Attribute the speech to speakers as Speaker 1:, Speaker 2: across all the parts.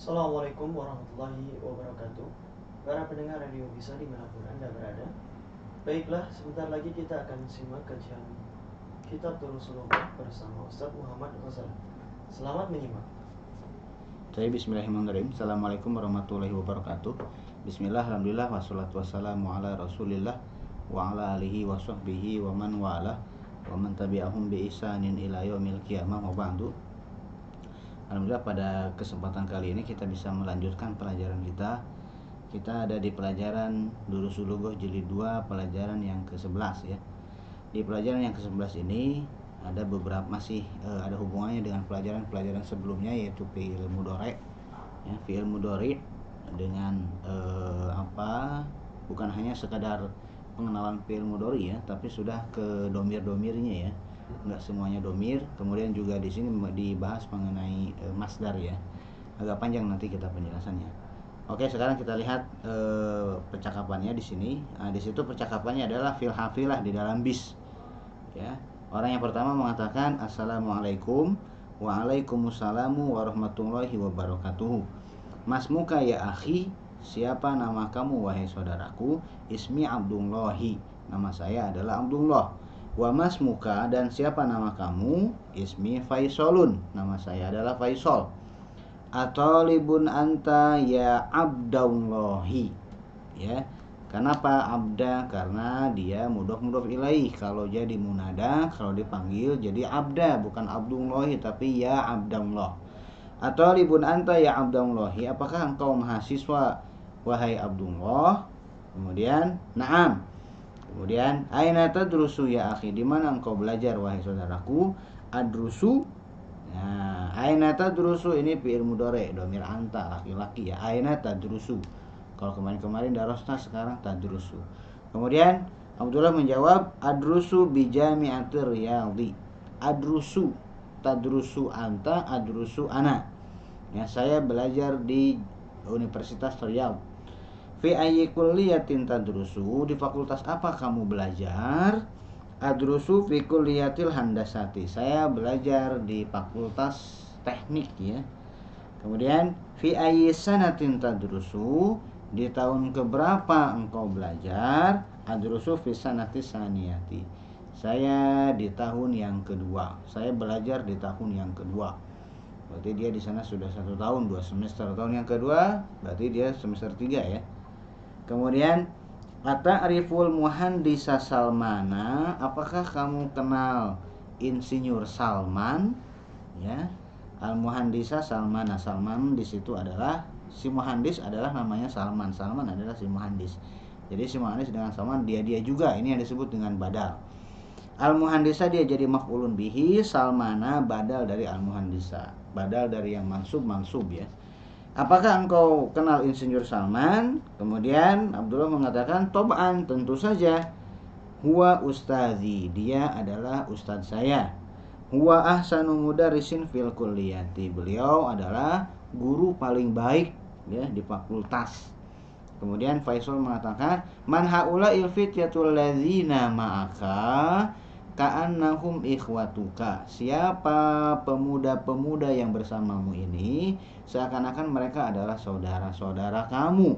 Speaker 1: Assalamualaikum warahmatullahi wabarakatuh. Para pendengar radio bisa dimanapun Anda berada. Baiklah, sebentar lagi kita akan simak kajian Kitab Durusulullah bersama Ustaz Muhammad Ghazali. Selamat menyimak.
Speaker 2: Bismillahirrahmanirrahim. Assalamualaikum warahmatullahi wabarakatuh. Bismillah, alhamdulillah, wassalatu wassalamu ala rasulillah wa ala alihi wa sahbihi wa man wala wa man tabi'ahum bi ihsanin ila yaumil qiyamah wa ba'du. Alhamdulillah, pada kesempatan kali ini kita bisa melanjutkan pelajaran kita. Kita ada di pelajaran Durusulullah jilid 2, pelajaran yang ke-11 ya. Di pelajaran yang ke-11 ini ada beberapa ada hubungannya dengan pelajaran-pelajaran sebelumnya, yaitu fi'il mudhari ya. Fi'il mudhari dengan bukan hanya sekadar pengenalan fi'il mudhari ya, tapi sudah ke domir-domirnya ya. Enggak semuanya domir. Kemudian juga di sini dibahas mengenai masdar ya. Agak panjang nanti kita penjelasannya. Oke, sekarang kita lihat percakapannya di sini. Nah, di situ percakapannya adalah fil hafilah di dalam bis. Ya. Orang yang pertama mengatakan assalamualaikum, waalaikumsalam warahmatullahi wabarakatuh. Masmuka ya akhi, siapa nama kamu wahai saudaraku? Ismi Abdullahi, nama saya adalah Abdullah. Wa masmuka, dan siapa nama kamu? Ismi Faisalun, nama saya adalah Faisal. Atalibun anta ya Abdallahi. Ya. Kenapa abda? Karena dia mudhof ilaih. Kalau jadi munada, kalau dipanggil jadi abda, bukan Abdullahi tapi ya Abdullah. Atalibun anta ya Abdallahi, apakah engkau mahasiswa wahai Abdullah? Kemudian na'am. Kemudian aina tadrusu ya akhi, di mana engkau belajar wahai saudaraku? Adrusu. Nah, aina tadrusu ini fi'il mudhari, dhamir anta, laki-laki ya. Aina tadrusu. Kalau kemarin darasna, sekarang tadrusu. Kemudian Abdullah menjawab adrusu bi jami'atir Riyadhi. Adrusu, tadrusu anta, adrusu ana. Ya, saya belajar di Universitas Riyadh. Fi ayyi kulliyatin tadrusu, di fakultas apa kamu belajar? Adrusu fi kulliyatil handasati, saya belajar di fakultas teknik ya. Kemudian fi ayyi sanatin tadrusu, di tahun keberapa engkau belajar? Adrusu fi sanati saniyati, saya di tahun yang kedua, saya belajar di tahun yang kedua. Berarti dia di sana sudah 1 tahun, 2 semester. Tahun yang kedua berarti dia semester 3 ya. Kemudian ata'riful muhandisa Salmana, apakah kamu kenal insinyur Salman? Ya. Al muhandisa Salmana, Salman di situ adalah si muhandis, adalah namanya Salman. Salman adalah si muhandis. Jadi si muhandis dengan Salman dia juga, ini yang disebut dengan badal. Al muhandisa dia jadi maf'ulun bihi, Salmana badal dari al muhandisa, badal dari yang mansub ya. Apakah engkau kenal insinyur Salman? Kemudian Abdullah mengatakan tob'an, tentu saja. Huwa ustazi, dia adalah ustadz saya. Huwa ahsanu mudarrisin fil kulliyati, beliau adalah guru paling baik ya di fakultas. Kemudian Faisal mengatakan man haula'il fityatul ladzina ma'aka ka'annahum ikhwatuka, siapa pemuda-pemuda yang bersamamu ini seakan-akan mereka adalah saudara-saudara kamu.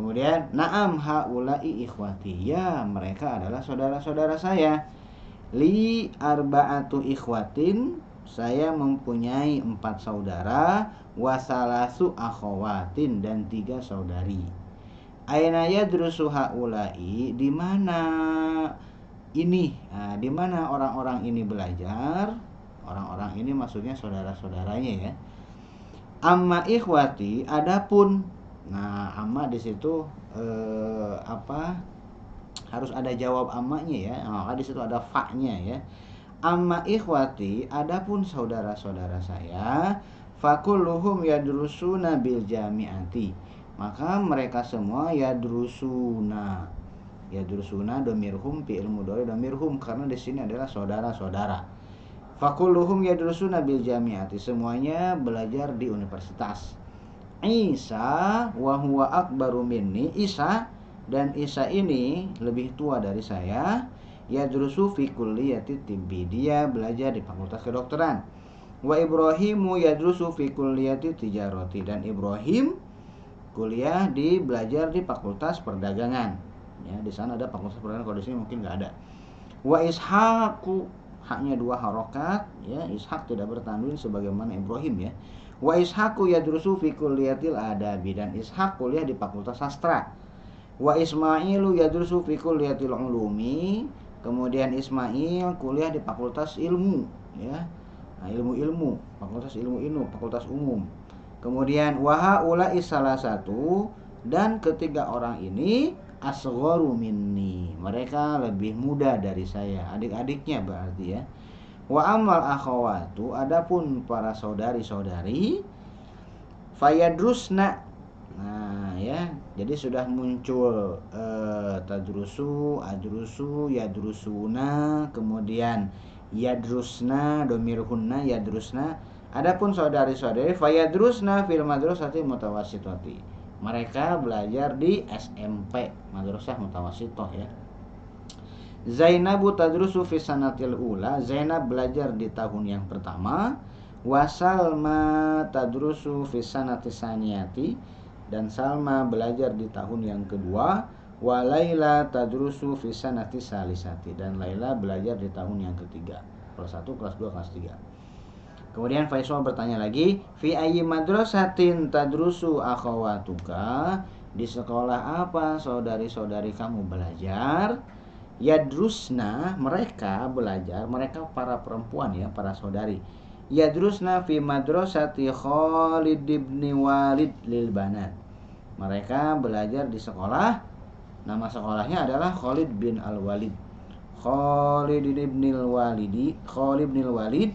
Speaker 2: Kemudian na'am haula'i ikhwati, ya mereka adalah saudara-saudara saya. Li arba'atu ikhwatin, saya mempunyai 4 saudara. Wasalasu akhawatin, dan 3 saudari. Aina yadrusu haula'i, di mana ini? Nah, di mana orang-orang ini belajar? Orang-orang ini maksudnya saudara-saudaranya ya. Amma ikhwati, adapun, nah amma di situ harus ada jawab ammanya ya. Maka di situ ada fa-nya ya. Amma ikhwati, adapun saudara-saudara saya, fakulluhum yadrusuna bil jami'ati, maka mereka semua yadrusuna domirhum fi'il mudhari domirhum, karena di sini adalah saudara-saudara. Fakulluhum yadrusuna bil jami'ati, semuanya belajar di universitas. Isa wa huwa akbaru minni, Isa, dan Isa ini lebih tua dari saya. Yadrusu fi kulliyati tibbi, dia belajar di fakultas kedokteran. Wa Ibrahimu yadrusu fi kulliyati tijarati, dan Ibrahim kuliah belajar di fakultas perdagangan. Ya, di sana ada fakultas perdagangan, kalau di sini mungkin nggak ada. Wa Ishaqu, haknya 2 harokat, ya, Ishaq tidak bertanwin sebagaimana Ibrahim ya. Wa Ishaqu yadrusu fi kulliyatil adabi, dan Ishaq kuliah di fakultas sastra. Wa Ismailu yadrusu fi kulliyatil ulumi, kemudian Ismail kuliah di fakultas ilmu, ya. Nah, ilmu, fakultas ilmu, fakultas umum. Kemudian wahaula salah satu, dan ketiga orang ini asgharu minni, mereka lebih muda dari saya, adik-adiknya berarti ya. Wa amal akhawatu, adapun para saudari-saudari, fayadrusna. Nah ya, jadi sudah muncul tadrusu, adrusu, yadrusuna, kemudian yadrusna, domirhunna, yadrusna. Adapun saudari-saudari, fayadrusna fil madrasati mutawassithati, mereka belajar di SMP, madrasah mutawassithah ya. Zainabu tadrusu fi sanatil ula, Zainab belajar di tahun yang pertama. Wa Salma tadrusu fi sanati saniyati, dan Salma belajar di tahun yang kedua. Wa Laila tadrusu fi sanati salisati, dan Laila belajar di tahun yang ketiga, kelas 1, kelas 2, kelas 3. Kemudian Faisal bertanya lagi, fi ayyi madrasatin tadrusu akhawatuka, di sekolah apa saudari-saudari kamu belajar? Yadrusna, mereka belajar, mereka para perempuan ya, para saudari. Yadrusna fi madrasati Khalid ibn Walid lil banat, mereka belajar di sekolah, nama sekolahnya adalah Khalid bin Al-Walid. Khalid ibn Al-Walid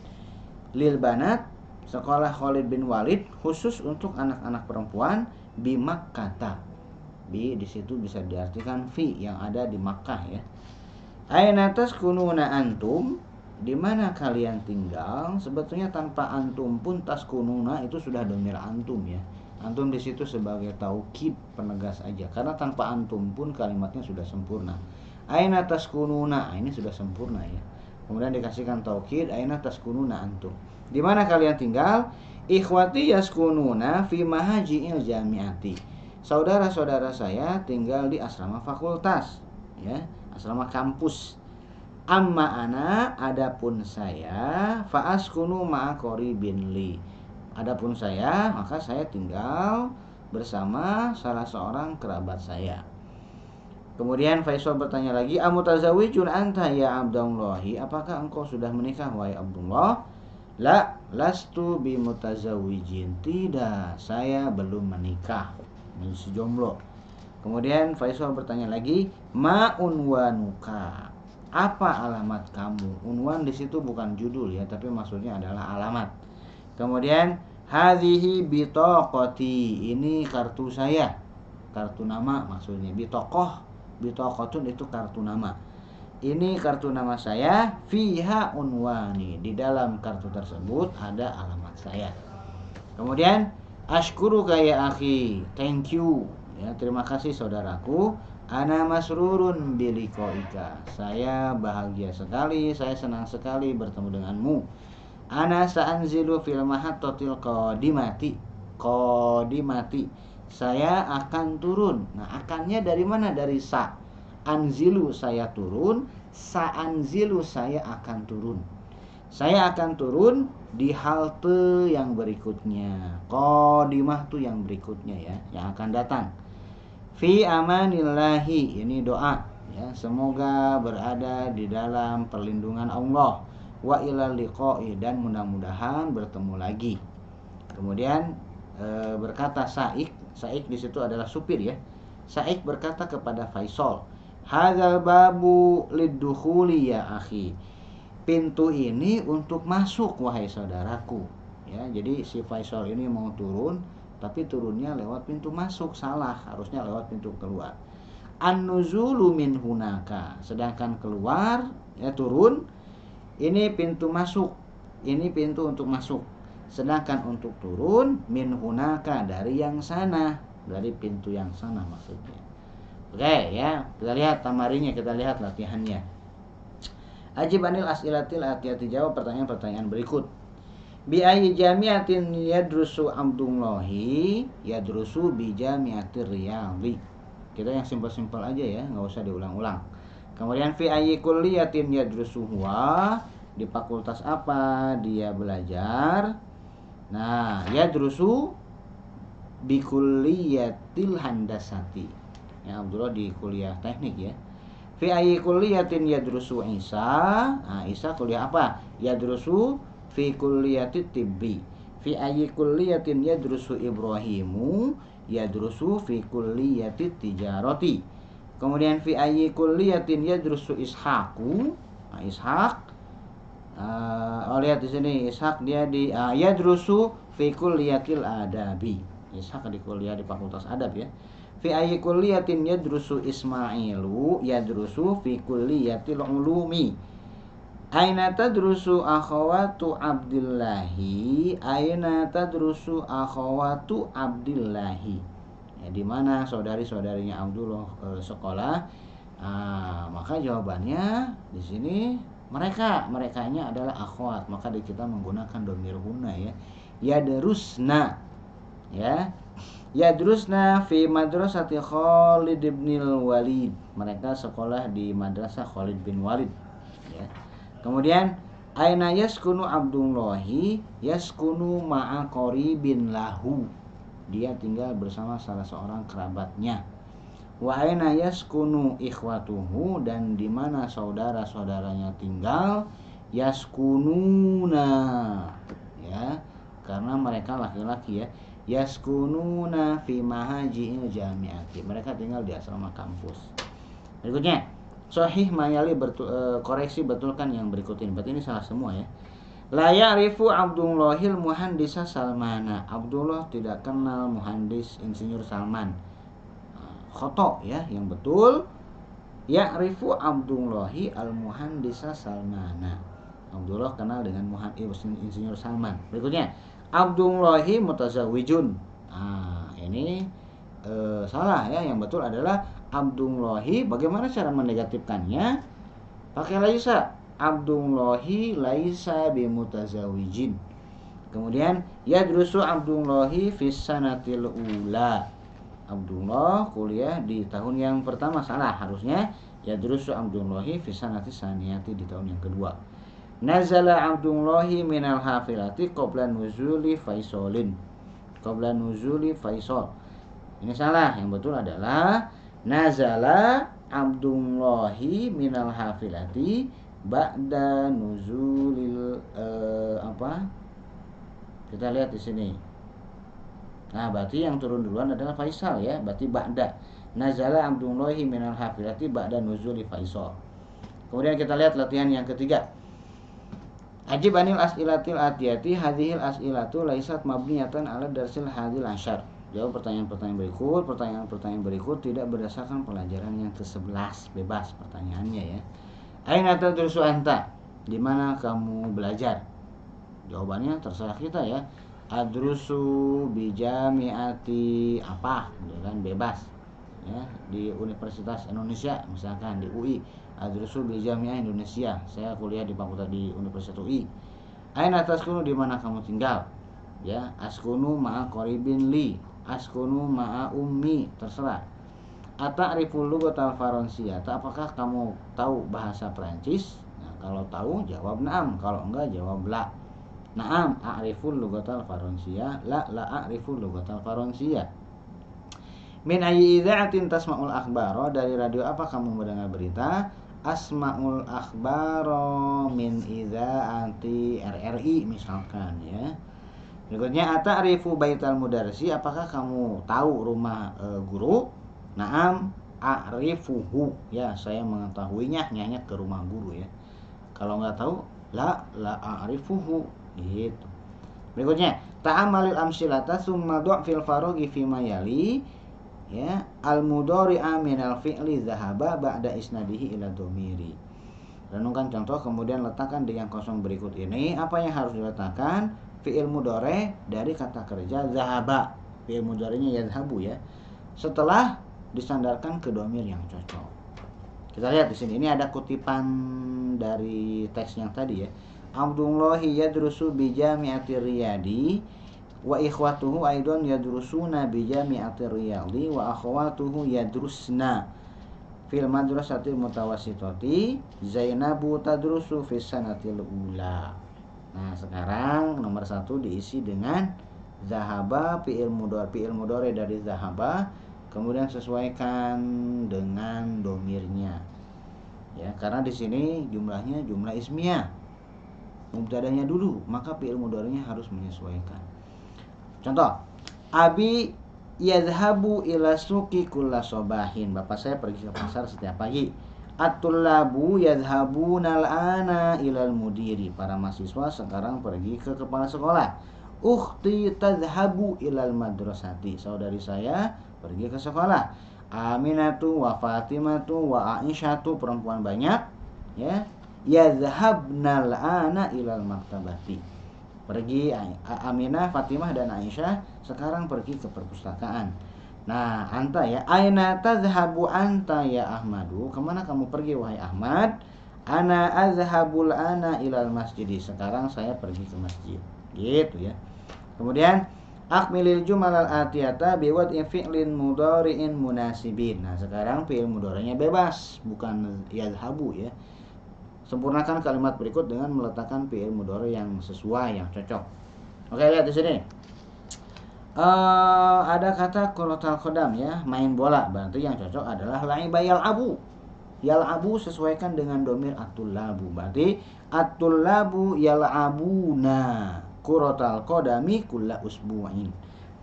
Speaker 2: lil banat, sekolah Khalid bin Walid khusus untuk anak-anak perempuan, bi Makkah. Bi di situ bisa diartikan fi, yang ada di Makkah ya. Aina taskununa antum, di mana kalian tinggal? Sebetulnya tanpa antum pun taskununa itu sudah domir antum ya. Antum di situ sebagai taukid, penegas aja, karena tanpa antum pun kalimatnya sudah sempurna. Aina taskununa, ini sudah sempurna ya. Kemudian dikasihkan taukid, aina taskununa antum, di mana kalian tinggal? Ikhwati yaskununa fi mahaji'il jami'ati, saudara-saudara saya tinggal di asrama fakultas ya, asrama kampus. Amma ana, adapun saya, fa'askunu ma'a qaribin li, adapun saya, maka saya tinggal bersama salah seorang kerabat saya. Kemudian Faisal bertanya lagi, amutazawijun anta ya Abdullahi, apakah engkau sudah menikah wahai Abdullah? La, lastu bimutazawijin, tidak, saya belum menikah, masih jomblo. Kemudian Faisal bertanya lagi, ma unwanuka, apa alamat kamu? Unwan di situ bukan judul ya, tapi maksudnya adalah alamat. Kemudian hadhihi bitaqati, ini kartu saya, kartu nama maksudnya. Bitaqatun itu kartu nama. Ini kartu nama saya, fiha unwani, di dalam kartu tersebut ada alamat saya. Kemudian ashkuruka ya akhi, thank you ya, terima kasih saudaraku. Ana masrurun biliqaika, saya bahagia sekali, saya senang sekali bertemu denganmu. Ana sa'anzilu fil mahattatil qadimati, saya akan turun. Nah, akannya dari mana? Dari sa. Anzilu, saya turun. Sa'anzilu, saya akan turun. Saya akan turun di halte yang berikutnya. Qadimah tuh yang berikutnya ya, yang akan datang. Fi amanillahi, ini doa ya, semoga berada di dalam perlindungan Allah. Wa ilal liqa'i, dan mudah-mudahan bertemu lagi. Kemudian berkata Saik di situ adalah supir ya. Saik berkata kepada Faisal, hadzal babu liddukhuli ya akhi, pintu ini untuk masuk wahai saudaraku ya. Jadi si Faisal ini mau turun, tapi turunnya lewat pintu masuk, salah, harusnya lewat pintu keluar. An-nuzulu min hunaka, sedangkan keluar ya, turun ini pintu masuk, ini pintu untuk masuk, sedangkan untuk turun min hunaka, dari yang sana, dari pintu yang sana maksudnya. Oke ya, kita lihat tamarinya, kita lihat latihannya. Ajib anil as'ilatil atiyati, jawab pertanyaan-pertanyaan berikut. Bi ayyi jami'atin yadrusu Abdullahi yadrusu bi jami'atir Riyadhi. Kita yang simpel-simpel aja ya, nggak usah diulang-ulang. Kemudian fi ayyi kulliyatin yadrusu huwa, di fakultas apa dia belajar. Nah, yadrusu bi kulliyatil handasati. Ya, Abdullah di kuliah teknik ya. Fi ayyi kulliyatin yadrusu Isa. Nah, Isa kuliah apa? Yadrusu fi kulliyatit tibbi. Fi ayyi kulliyatin yadrusu Ibrahimu. Yadrusu fi kulliyatit tijarati. Kemudian fi ayyi kulliyatin yadrusu Ishaqu. Nah, Ishaq lihat di sini Ishaq dia di yadrusu fi kulliyatil adabi. Ishaq di kuliah di fakultas adab ya. Fi ayyi kulliyatin yadrusu Ismailu yadrusu fi kulliyatil ulumi. Aina tadrusu akhawatu Abdillahi. Aina tadrusu akhawatu Abdillahi. Ya, di mana saudari-saudarinya Abdullah sekolah? Maka jawabannya di sini merekanya adalah akhwat. Maka kita menggunakan dhamir huna ya. Yadrusna ya. Yadrusna fi madrasati Khalid bin Walid. Mereka sekolah di madrasah Khalid bin Walid ya. Kemudian aina yaskunu Abdullahi yaskunu ma'a qaribin lahu. Dia tinggal bersama salah seorang kerabatnya. Wa aina yaskunu ikhwatuhu, dan di mana saudara-saudaranya tinggal. Yaskununa ya, karena mereka laki-laki ya. Yaskununa fi mahaji'il jami'ati. Mereka tinggal di asrama kampus. Berikutnya, sahih mayali koreksi betulkan yang berikut ini. Berarti ini salah semua ya. La ya'rifu Abdullahil muhandisa Salmana. Abdullah tidak kenal muhandis insinyur Salman. Khoto ya, yang betul. Ya'rifu Abdullahi al muhandisa Salmana. Abdullah kenal dengan insinyur Salman. Berikutnya, Abdullahi mutazawijun. Ini salah ya. Yang betul adalah Abdullahi. Bagaimana cara menegatifkannya? Pakai laisa. Abdullahi laisa bimutazawijin. Kemudian yadrusu Abdullahi fis sanatil ula. Abdullah kuliah di tahun yang pertama. Salah, harusnya yadrusu Abdullahi fis sanatis saniyati, di tahun yang kedua. Nazala Abdullahi minal hafilati qabla nuzuli Faisolin. Qabla nuzuli Faisol. Ini salah. Yang betul adalah nazala Abdullahi minal hafilati ba'da nuzulil kita lihat di sini. Nah, berarti yang turun duluan adalah Faisal ya. Berarti ba'da. Nazala Abdullahi minal hafilati ba'da nuzuli Faisal. Kemudian kita lihat latihan yang ketiga. Ajib anil as'ilatil atiyati. Hadhil as'ilatu laisat mabniyatan ala darsil hadil asyar. Jawab pertanyaan-pertanyaan berikut. Pertanyaan-pertanyaan berikut tidak berdasarkan pelajaran yang ke-11. Bebas pertanyaannya ya. Aina tadrusu anta? Di mana kamu belajar? Jawabannya terserah kita ya. Adrusu bijamiati apa? Kan bebas. Ya, di Universitas Indonesia misalkan di UI. Adrusu bijamiah Indonesia. Saya kuliah di fakultas di Universitas UI. Aina taskunu? Di mana kamu tinggal? Ya, askunu ma'a qaribin li. Askunu ma'a ummi, terserah. Ata'riful lughatal faransiyata? Apakah kamu tahu bahasa Prancis? Nah, kalau tahu jawab na'am, kalau enggak jawab la. Na'am a'riful lughatal faransiyah, la a'riful lughatal faransiyah. Min ayyi idza'atin tasma'ul akhbaro? Dari radio apa kamu mendengar berita? Asma'ul akhbaro min idza'ati RRI misalkan ya. Berikutnya, ata'rifu baital mudarrisi? Apakah kamu tahu rumah guru? Naam a'rifuhu, ya saya mengetahuinya, nyanyi ke rumah guru ya. Kalau nggak tahu la a'rifuhu gitu. Berikutnya, ta'amalil amsilata summa du'fil faraghi fi mayali ya al mudhari'a minal fi'li dhahaba ba'da isnadihi ila dhamiri. Renungkan contoh kemudian letakkan di yang kosong berikut ini. Apa yang harus diletakkan? Fi'il mudhari dari kata kerja zahaba. Fi'il mudharinya yadhabu ya. Setelah disandarkan ke dhamir yang cocok. Kita lihat di sini. Ini ada kutipan dari teks yang tadi ya. Abdullah yadrusu bi Jami'ati Riyadi wa ikhwatuhu aidan yadrusuna bi Jami'ati Riyadi wa akhwatuhu yadrusna fil madrasatil mutawassitati. Zainabu tadrusu fis sanatil ula. Nah, sekarang nomor 1 diisi dengan zahaba, fi'il mudhari dari zahaba, kemudian sesuaikan dengan domirnya. Ya, karena di sini jumlahnya jumlah ismiyah. Mubtadanya dulu, maka fi'il mudhari'nya harus menyesuaikan. Contoh, Abi yadhhabu ila suqi kulla sabahin. Bapak saya pergi ke pasar setiap pagi. At-tullabu yadhhabuna al-ana ilal mudiri. Para mahasiswa sekarang pergi ke kepala sekolah. Ukhti tadhhabu ilal madrasati. Saudari saya pergi ke sekolah. Aminatu wa Fatimatu wa Aisyatu, perempuan banyak, ya. Yadhhabnal ana ilal maktabati. Pergi Aminah, Fatimah dan Aisyah sekarang pergi ke perpustakaan. Nah, anta ya, aina tadhhabu anta ya Ahmadu? Kemana kamu pergi wahai Ahmad? Ana azhabul ana ilal masjid. Sekarang saya pergi ke masjid. Gitu ya. Kemudian akmilil jumalal atiyata biwad'i fi'lin mudhari'in munasibin. Nah, sekarang fi'il mudhari'nya bebas, bukan yadhhabu ya. Sempurnakan kalimat berikut dengan meletakkan fi'il mudhari' yang sesuai, yang cocok. Oke, lihat di sini. Ada kata quratal qadam ya, main bola. Berarti yang cocok adalah la'iba yal'abu. Yal'abu sesuaikan dengan domir at-tullabu. Berarti at-tullabu yal'abuna quratal qadami kulla usbu'in.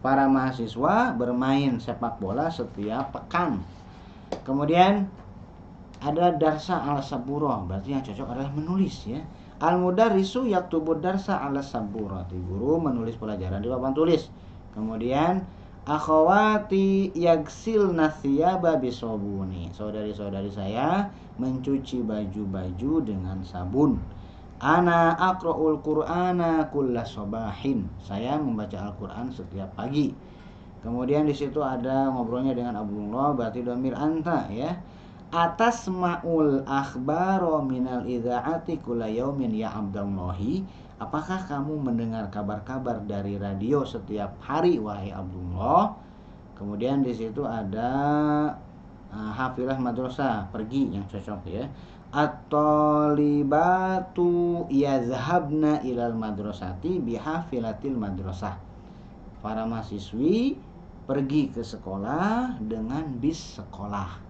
Speaker 2: Para mahasiswa bermain sepak bola setiap pekan. Kemudian ada darsa ala saburah. Berarti yang cocok adalah menulis ya. Al-mudarrisu yaktubu darsa ala saburati. Guru menulis pelajaran di papan tulis. Kemudian akhawati yagsilna thiyaba bisobuni. Saudari-saudari saya mencuci baju-baju dengan sabun. Ana aqra'ul qur'ana kulla sabahin. Saya membaca Al-Qur'an setiap pagi. Kemudian di situ ada ngobrolnya dengan Abdullah, berarti dhamir anta ya. Atasma'ul akhbaro minal idha'ati kulla yaumin ya Abdullahi. Apakah kamu mendengar kabar-kabar dari radio setiap hari wahai Abdullah? Kemudian di situ ada hafilah madrasah, pergi, yang cocok ya. At-talibatu yazhabna ilal madrasati bihafilatil madrasah. Para mahasiswi pergi ke sekolah dengan bis sekolah.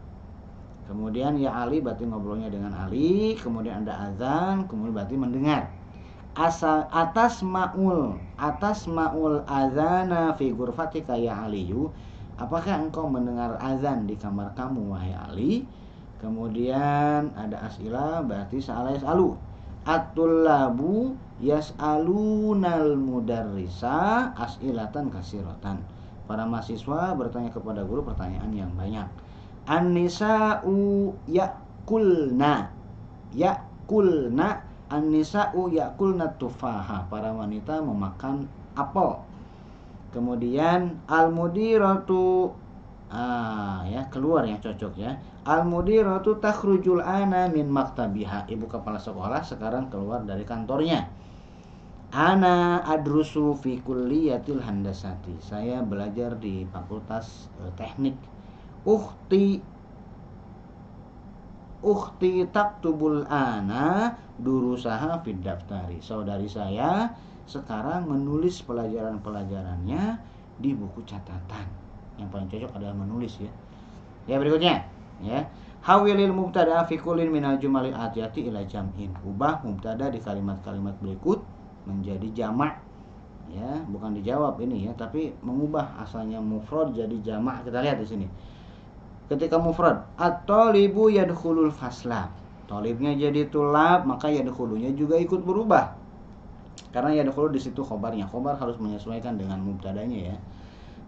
Speaker 2: Kemudian ya Ali, berarti ngobrolnya dengan Ali. Kemudian ada azan, kemudian berarti mendengar. Atas ma'ul azana fi ghurfatika ya Aliyu. Apakah engkau mendengar azan di kamar kamu wahai Ali? Kemudian ada as'ilah, berarti sa'ala yas'alu. At-tullabu yas'alunal mudarrisa as'ilatan kasiratan. Para mahasiswa bertanya kepada guru pertanyaan yang banyak. An-nisa'u ya'kulna An-nisa'u ya'kulna tufaha. Para wanita memakan apel. Kemudian al-mudiratu ya, keluar, yang cocok ya. Al-mudiratu takhrujul ana min maktabiha. Ibu kepala sekolah sekarang keluar dari kantornya. Ana adrusu fi kulliyatil handasati. Saya belajar di fakultas teknik. Ukhti taktubul ana durusaha fid daftari. Saudari saya sekarang menulis pelajaran-pelajarannya di buku catatan. Yang paling cocok adalah menulis ya. Ya, berikutnya ya. Hawilil mubtada fi kullin minal jumalil atiyati ila jam'in. Ubah mubtada di kalimat-kalimat berikut menjadi jamak. Ya, bukan dijawab ini ya, tapi mengubah asalnya mufrad jadi jamak. Kita lihat di sini. Ketika mufrad, at-talibu yadkhulul fasla. Talibnya jadi tulab, maka yadkhulunya juga ikut berubah. Karena yadkhulu di situ khobarnya. Khobar harus menyesuaikan dengan mubtadanya ya.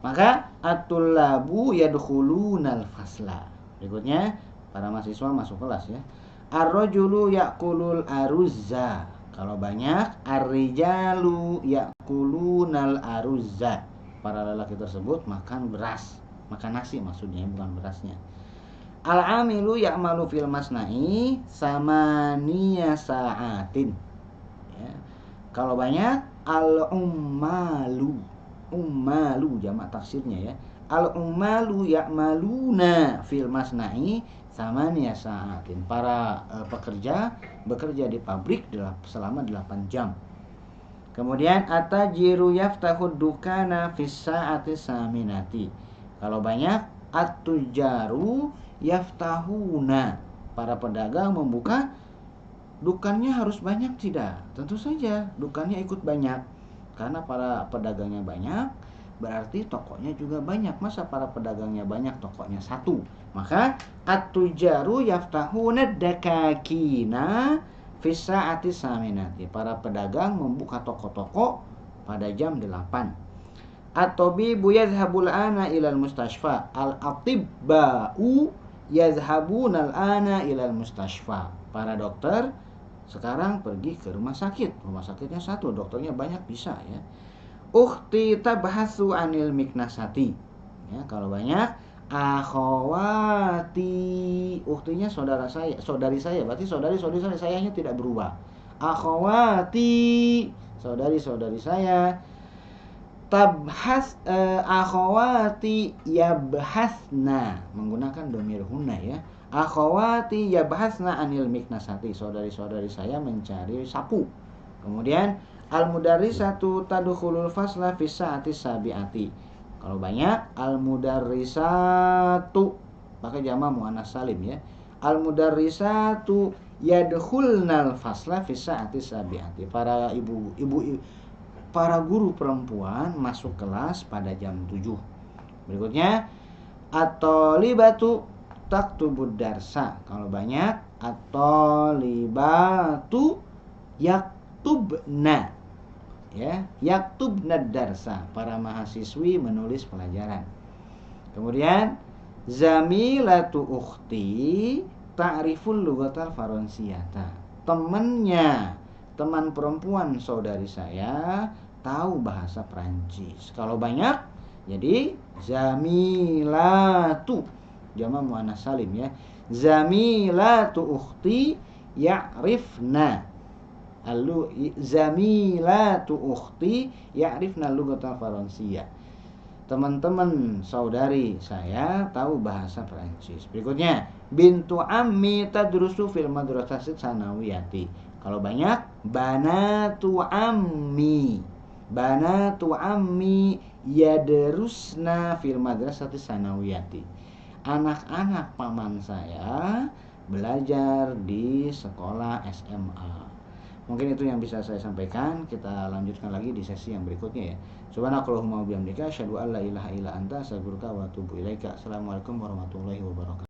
Speaker 2: Maka at-tullabu yadkhulunal fasla. Berikutnya, para mahasiswa masuk kelas ya. Ar-rajulu ya'kulul aruzza. Kalau banyak, ar-rijalu ya'kulunal aruzza. Para lelaki tersebut makan beras. Makan nasi maksudnya, bukan berasnya. Al-amilu ya'malu fil masna'i samaniya sa'atin. ya. Kalau banyak al-ummalu, ummalu jamak taksirnya ya. Al-ummalu ya'maluna fil masna'i thamaniya sa'atin. Para pekerja bekerja di pabrik selama 8 jam. Kemudian atajiru yaftahud dukana fis sa'ati saminati. Kalau banyak at-tujaru yaftahuna. Para pedagang membuka dukannya harus banyak tidak? Tentu saja dukannya ikut banyak. Karena para pedagangnya banyak, berarti tokonya juga banyak. Masa para pedagangnya banyak, tokonya satu? Maka at-tujaru yaftahuna dakakina fis sa'ati saminati. Para pedagang membuka toko-toko pada jam 8. At-tabibu yadhhabul ana ilal mustashfa. Al-atibba'u yadhhabuna al-ana ilal mustashfa. Para dokter sekarang pergi ke rumah sakit. Rumah sakitnya satu, dokternya banyak bisa ya. Ukhti tabhasu anil miknasati. Ya, kalau banyak akhawati. Ukhtinya saudara saya, saudari saya. Berarti saudari-saudari saya, sayanya tidak berubah. Akhawati, saudari-saudari saya. Tabhas akhawati yabhasna, menggunakan domir hunna ya. Akhawati yabhasna anil miknasati. Saudari-saudari saya mencari sapu. Kemudian al-mudarrisatu tadkhulul fasla fi sa'ati sabi'ati. Kalau banyak al-mudarrisatu pakai jamak muannas salim ya. Al-mudarrisatu yadkhulnal fasla fi sa'ati sabi'ati. Para para guru perempuan masuk kelas pada jam 7. Berikutnya at-talibatu taktubud darsa. Kalau banyak at-talibatu yaktubna ya, yaktubna darsa. Para mahasiswi menulis pelajaran. Kemudian zamilatu ukhti ta'riful lughatal faransiyata. Teman perempuan saudari saya tahu bahasa Perancis. Kalau banyak jadi zamilatu jamak muannas salim ya. Zamilatu ukhti ya'rifna zamilatu ukhti ya'rifna lughatal faransiyah. Teman-teman saudari saya tahu bahasa Perancis. Berikutnya bintu ammi tadrusu fil madrasati sanawiyati. Kalau banyak banatu ammi. Banatu ammi yadrusna fil madrasati sanawiyati. Anak-anak paman saya belajar di sekolah SMA. Mungkin itu yang bisa saya sampaikan. Kita lanjutkan lagi di sesi yang berikutnya ya. Subhanakallahumma wa bihamdika asyhadu an la ilaha illa anta astaghfiruka wa atubu ilaika. Assalamualaikum warahmatullahi wabarakatuh.